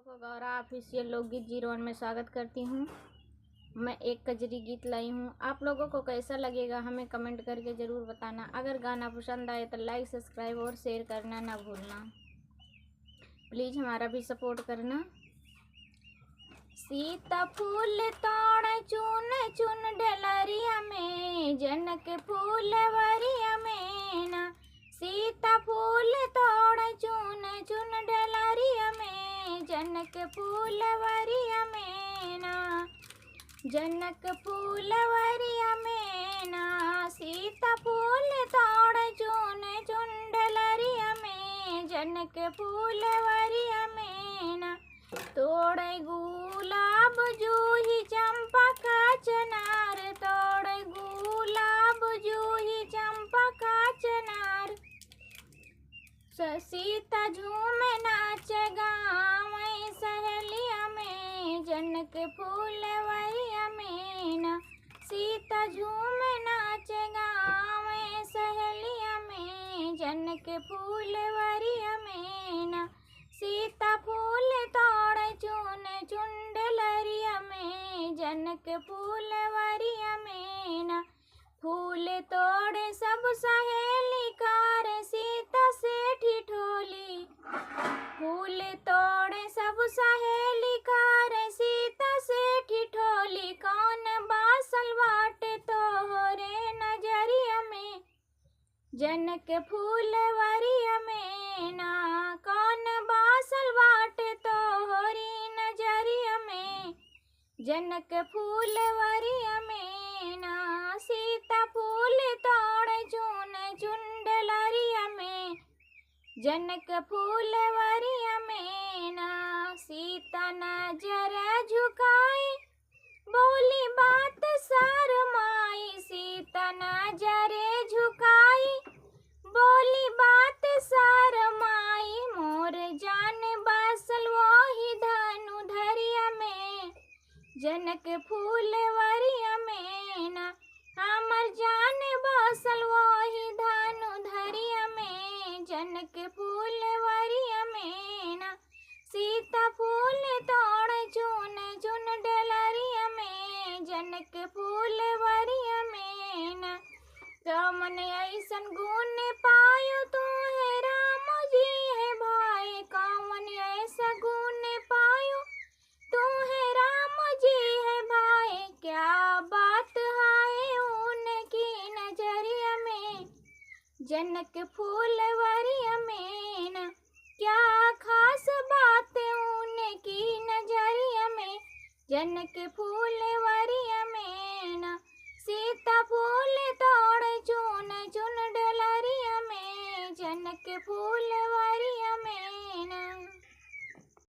को गौरा ऑफिशियल लोकगीत 01 में स्वागत करती हूँ। मैं एक कजरी गीत लाई हूँ। आप लोगों को कैसा लगेगा हमें कमेंट करके ज़रूर बताना। अगर गाना पसंद आए तो लाइक, सब्सक्राइब और शेयर करना ना भूलना। प्लीज़ हमारा भी सपोर्ट करना। सीता फूल तोड़ चुन चुन डलरिया में, जनक फूल वरिया में ना। सीता फूल तोड़ चुन चुन डलरिया में, जनक फूल वरिया में ना। जनक फूल वरिया में ना। सीता फूल तोड़ चुन चुन डलरिया में, जनक फूल वरिया में ना। तोड़े गुलाब जूही चंपा का चनार, तोड़े गुलाब जूही चंपा का चनार। सीता झूमे नाच गाँव सहेलिया में, जनक फूल वरिया में ना। सीता झूमे नाच गाँव सहेलिया में, जनक फूल वरिया में ना। सीता फूल तोड़ चुन चुन डलरिया में, जनक फूल वरिया में ना। फूल तोड़े सब सहेली कार, सीता से ठिठोली। फूल तोड़े सब सहेली कार, सीता से ठिठोली। कौन बासल बाटे तोहरे नजरिया में, जनक फूल वरिया में ना। कौन बासल बाटे तोहरी नजरिया में, जनक फूल वरिया में ना। सीता फूल तोड़ चुन चुन डलरिया में, जनक फूल वरिया में ना। सीता नजर झुकाई बोली बात शरमाई, सीता नजर झुकाई बोली बात शरमाई। मोर जान बसल वही धनु धरिया में, जनक फूल वरिया में ना। हमर जान बसल वही धनु धरिया में, जनक फूल वरिया में ना। सीता फूल तोड़ चुन चुन डलरिया में, जनक फूल वरिया में ना। कौन ऐसन गुण पायो तू है राम जी है भाई, कौन ऐसा गुण पायो तू है राम जी है भाई। क्या बात है उनकी नजरिया में, जनक फूल वरिया में ना। क्या खास बात उनकी नजरिया में, जनक फूल वरिया में ना। सीता फूल तोड़ चुन चुन डलरिया में, जनक फूल